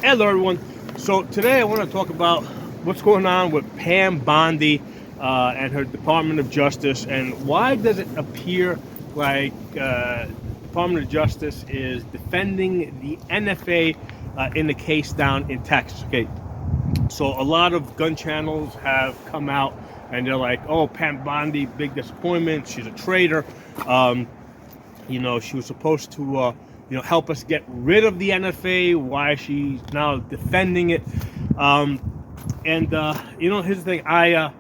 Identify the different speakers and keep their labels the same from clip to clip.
Speaker 1: Hello, everyone. So today I want to talk about what's going on with Pam Bondi and her Department of Justice, and why does it appear like Department of Justice is defending the NFA in the case down in Texas. Okay, so a lot of gun channels have come out and they're like, "Oh, Pam Bondi, big disappointment. She's a traitor. She was supposed to." Help us get rid of the NFA. Why is she now defending it? Here's the thing. I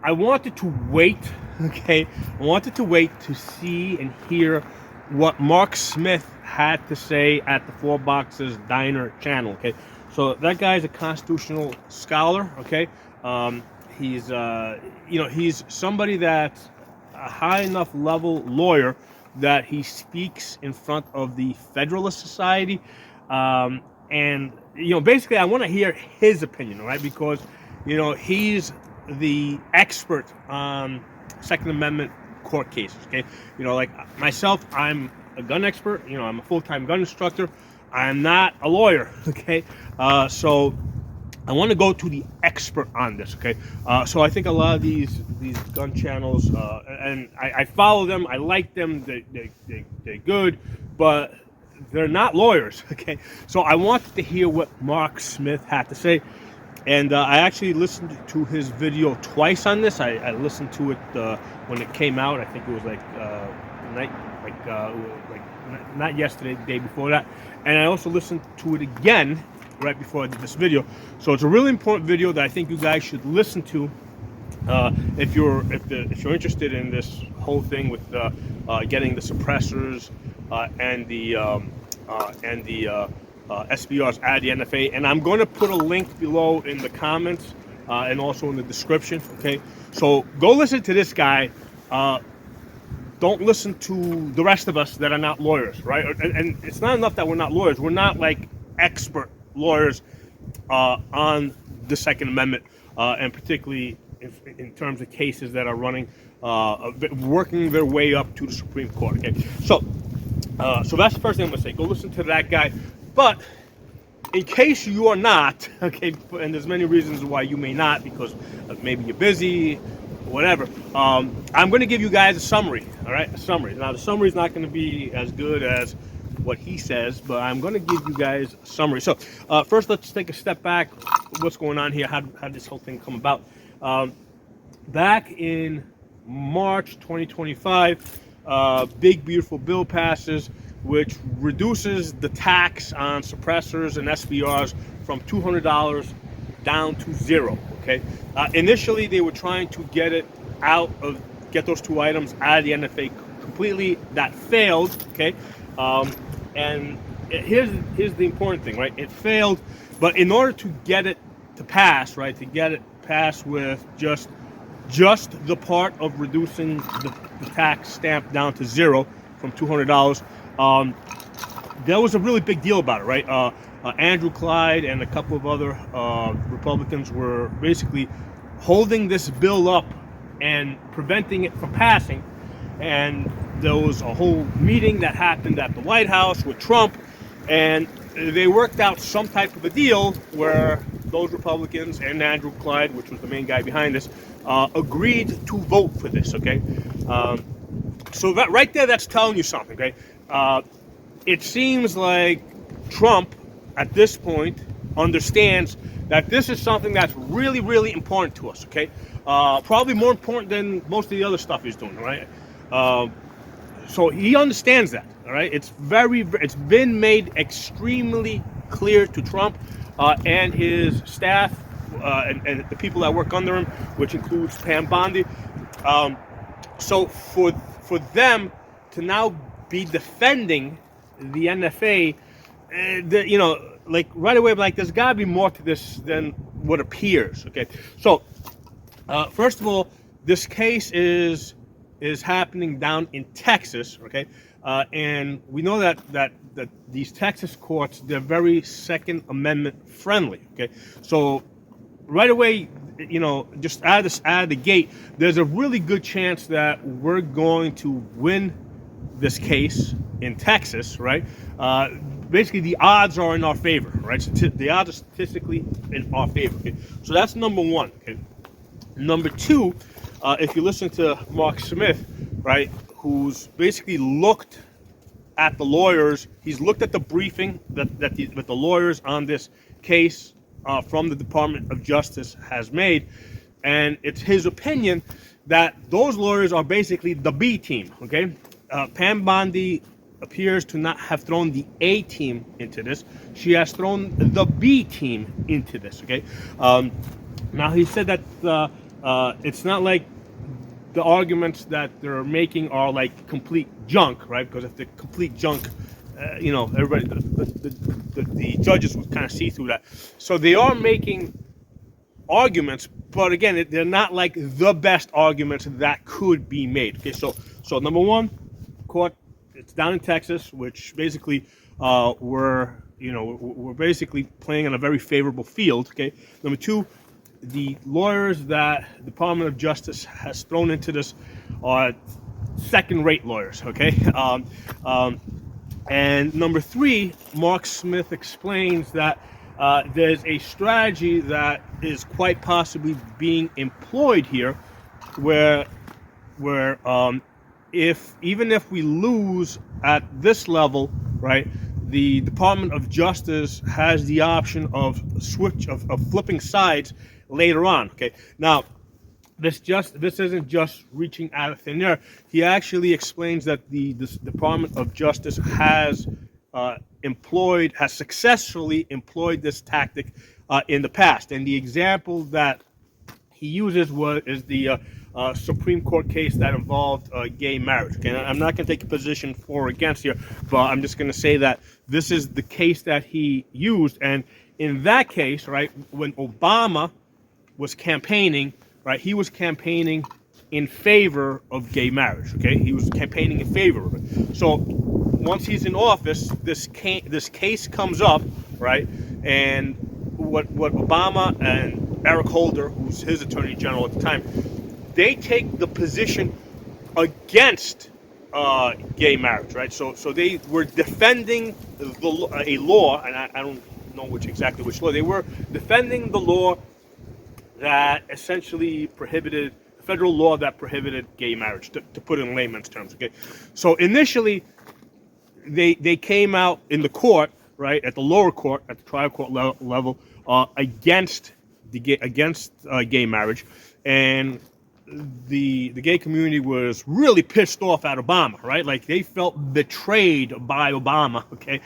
Speaker 1: wanted to wait. Okay, I wanted to wait to see and hear what Mark Smith had to say at the Four Boxes Diner channel. Okay, so that guy's a constitutional scholar. Okay, he's somebody that's a high enough level lawyer that he speaks in front of the Federalist Society, basically I want to hear his opinion, right? Because he's the expert on Second Amendment court cases. Okay, like myself, I'm a gun expert. I'm a full-time gun instructor. I'm not a lawyer. Okay, so I want to go to the expert on this. Okay, so I think a lot of these gun channels, and I follow them. I like them. They're good, but they're not lawyers. Okay, so I wanted to hear what Mark Smith had to say, and I actually listened to his video twice on this. I listened to it when it came out. I think it was not yesterday, the day before that, and I also listened to it again right before I did this video. So it's a really important video that I think you guys should listen to if you're interested in this whole thing with getting the suppressors and the SBRs out of the NFA. And I'm going to put a link below in the comments and also in the description. Okay, so go listen to this guy. Don't listen to the rest of us that are not lawyers, right? And it's not enough that we're not lawyers. We're not like expert lawyers on the Second Amendment, and particularly in terms of cases that are running, working their way up to the Supreme Court. Okay, so that's the first thing I'm going to say. Go listen to that guy. But in case you are not, okay, and there's many reasons why you may not, because maybe you're busy, whatever. I'm going to give you guys a summary. All right, a summary. Now the summary is not going to be as good as what he says, but I'm going to give you guys a summary. So first, let's take a step back. What's going on here? How did this whole thing come about? Back in March 2025, big beautiful bill passes, which reduces the tax on suppressors and SBRs from $200 down to $0. Okay. Initially, they were trying to get those two items out of the NFA completely. That failed. Okay. And here's the important thing, right? It failed, but in order to get it to pass, right, to get it passed with just the part of reducing the tax stamp down to $0 from $200, there was a really big deal about it, right? Andrew Clyde and a couple of other Republicans were basically holding this bill up and preventing it from passing, and there was a whole meeting that happened at the White House with Trump, and they worked out some type of a deal where those Republicans and Andrew Clyde, which was the main guy behind this, agreed to vote for this. Okay, so that right there, that's telling you something. Okay, it seems like Trump at this point understands that this is something that's really, really important to us. Okay, probably more important than most of the other stuff he's doing. Right. So he understands that, all right? It's been made extremely clear to Trump and his staff and the people that work under him, which includes Pam Bondi. So for them to now be defending the NFA, like right away, like there's got to be more to this than what appears. Okay, so first of all, this case is happening down in Texas, okay, and we know that these Texas courts, they're very Second Amendment friendly, okay. So right away, just out of the gate, there's a really good chance that we're going to win this case in Texas, right? basically the odds are in our favor, right? The odds are statistically in our favor. Okay? So that's number one. Okay? Number two, if you listen to Mark Smith, right, who's basically looked at the lawyers, he's looked at the briefing that the lawyers on this case from the Department of Justice has made, and it's his opinion that those lawyers are basically the B team. Okay, Pam Bondi appears to not have thrown the A team into this. She has thrown the B team into this. Okay, now he said that it's not like the arguments that they're making are like complete junk, right? Because if they're complete junk, everybody, the judges would kind of see through that. So they are making arguments, but again, they're not like the best arguments that could be made. Okay, so number one, court, it's down in Texas, which basically we're basically playing on a very favorable field. Okay, number two, the lawyers that the Department of Justice has thrown into this are second-rate lawyers. Okay, and number three, Mark Smith explains that there's a strategy that is quite possibly being employed here, where even if we lose at this level, right, the Department of Justice has the option of flipping sides later on. Okay, now this isn't just reaching out of thin air. He actually explains that this Department of Justice has successfully employed this tactic in the past, and the example that he uses is the Supreme Court case that involved gay marriage. Okay, I'm not going to take a position for or against here, but I'm just going to say that this is the case that he used, and in that case, right, when Obama was campaigning, right, he was campaigning in favor of gay marriage. Okay, he was campaigning in favor of it. So once he's in office, this case comes up, right, and what Obama and Eric Holder, who's his attorney general at the time, they take the position against gay marriage, right? So they were defending a law, and I don't know exactly which law. They were defending the law that essentially prohibited, federal law that prohibited gay marriage, to put it in layman's terms. Okay, so initially they came out in the court, right, at the lower court, at the trial court level, against gay marriage, and the gay community was really pissed off at Obama, right? Like they felt betrayed by Obama, okay,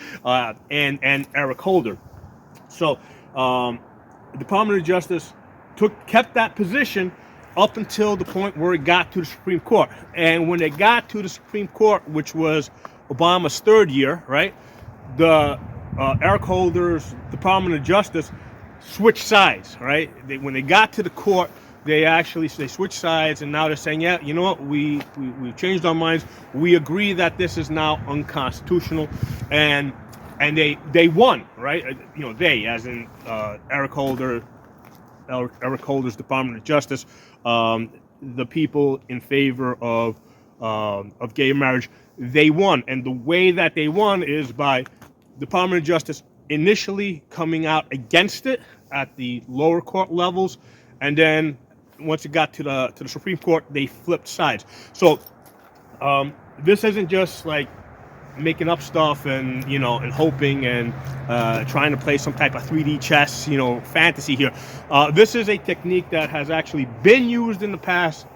Speaker 1: and Eric Holder. So the Department of Justice kept that position up until the point where it got to the Supreme Court. And when it got to the Supreme Court, which was Obama's third year, right, the Eric Holder's Department of Justice switched sides, right? When they got to the court, they switched sides, and now they're saying, yeah, you know what, we've changed our minds. We agree that this is now unconstitutional, and they won, right? They, as in Eric Holder's Department of Justice, the people in favor of gay marriage, they won, and the way that they won is by Department of Justice initially coming out against it at the lower court levels, and then once it got to the Supreme Court, they flipped sides. So this isn't just like making up stuff and hoping and trying to play some type of 3D chess, fantasy here. This is a technique that has actually been used in the past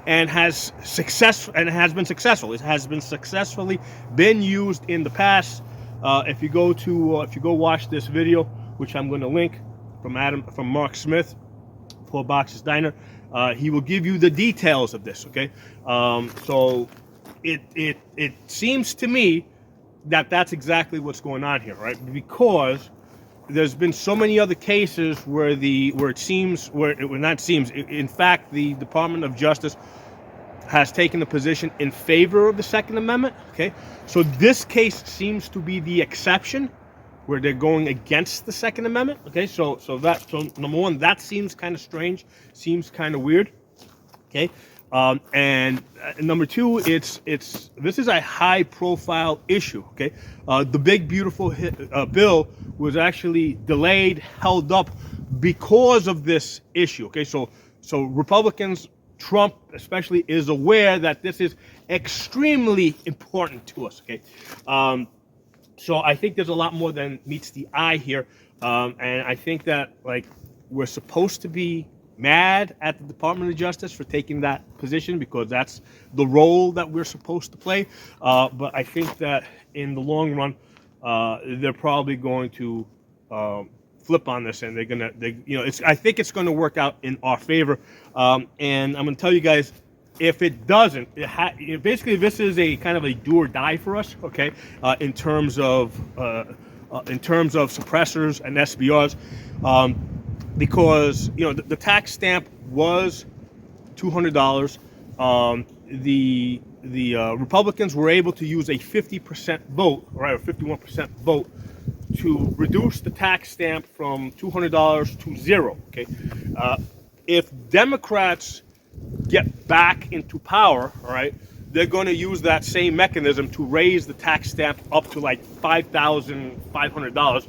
Speaker 1: and has been successful. It has been successfully been used in the past. If you go watch this video, which I'm going to link from Mark Smith, Four Boxes Diner, he will give you the details of this. Okay, so it seems to me that that's exactly what's going on here, right? Because there's been so many other cases where in fact, the Department of Justice has taken a position in favor of the Second Amendment. Okay, so this case seems to be the exception, where they're going against the Second Amendment. Okay, so number one, that seems kind of strange, seems kind of weird. Okay, And number two, this is a high-profile issue. Okay, the big beautiful bill was actually delayed, held up because of this issue. Okay, so Republicans, Trump especially, is aware that this is extremely important to us. Okay, so I think there's a lot more than meets the eye here, and I think that we're supposed to be mad at the Department of Justice for taking that position because that's the role that we're supposed to play. But I think that in the long run, they're probably going to flip on this, and I think it's gonna work out in our favor. And I'm gonna tell you guys, if it doesn't, basically this is a kind of a do or die for us. Okay, in terms of suppressors and SBRs. Because the tax stamp was $200. The Republicans were able to use a 50% vote, right, or 51% vote, to reduce the tax stamp from $200 to zero. Okay, if Democrats get back into power, all right, they're going to use that same mechanism to raise the tax stamp up to like $5,500.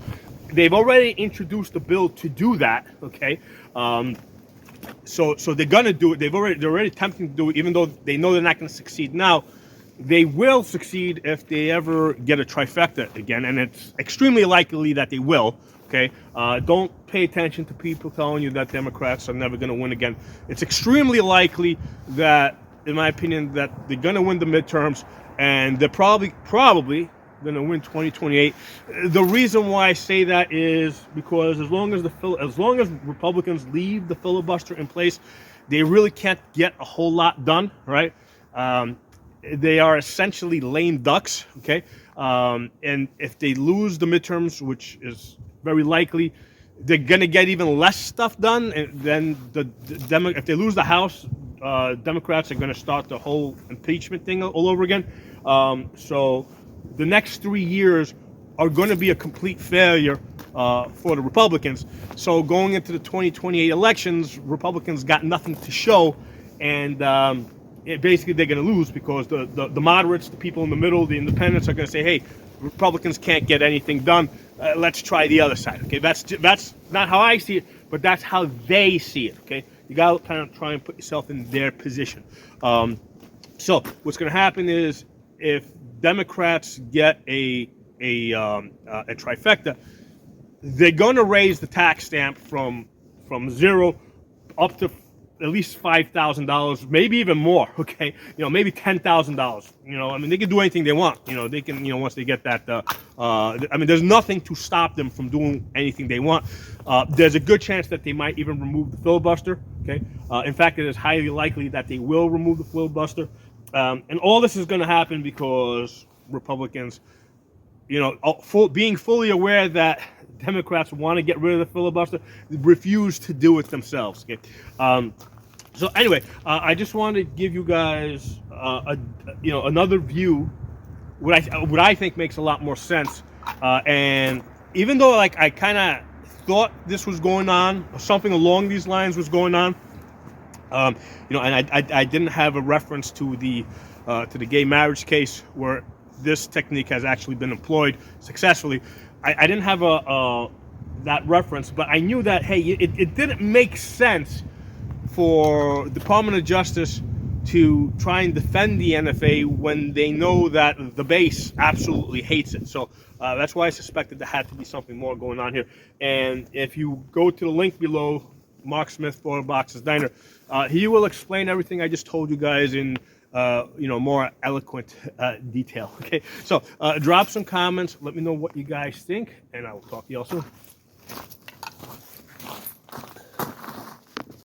Speaker 1: They've already introduced a bill to do that. Okay, so they're gonna do it. They're already attempting to do it, even though they know they're not going to succeed now. They will succeed if they ever get a trifecta again, and it's extremely likely that they will. Okay, don't pay attention to people telling you that Democrats are never going to win again. It's extremely likely that, in my opinion, that they're going to win the midterms, and they're probably going to win 2028. The reason why I say that is because as long as Republicans leave the filibuster in place, they really can't get a whole lot done, right? They are essentially lame ducks, okay? And if they lose the midterms, which is very likely, they're going to get even less stuff done. And then if they lose the House, Democrats are going to start the whole impeachment thing all over again. So the next 3 years are going to be a complete failure for the Republicans. So going into the 2028 elections, Republicans got nothing to show, and basically they're going to lose because the moderates, the people in the middle, the independents are going to say, hey, Republicans can't get anything done. Let's try the other side. Okay, that's not how I see it, but that's how they see it. Okay, you got to kind of try and put yourself in their position. So what's going to happen is if Democrats get a trifecta, they're going to raise the tax stamp from zero up to at least $5,000, maybe even more. Okay, maybe $10,000. I mean, they can do anything they want. They can, once they get that. I mean, there's nothing to stop them from doing anything they want. There's a good chance that they might even remove the filibuster. Okay, in fact, it is highly likely that they will remove the filibuster. And all this is going to happen because Republicans, being fully aware that Democrats want to get rid of the filibuster, refuse to do it themselves. Okay, so anyway, I just wanted to give you guys, another view, what I think makes a lot more sense. And even though I kind of thought this was going on, or something along these lines was going on. And I didn't have a reference to the gay marriage case where this technique has actually been employed successfully. I didn't have that reference, but I knew that, hey, it didn't make sense for the Department of Justice to try and defend the NFA when they know that the base absolutely hates it. So that's why I suspected there had to be something more going on here. And if you go to the link below, Mark Smith, Florida Boxers Diner, he will explain everything I just told you guys in more eloquent detail. Okay, so drop some comments, let me know what you guys think, and I will talk to you all soon.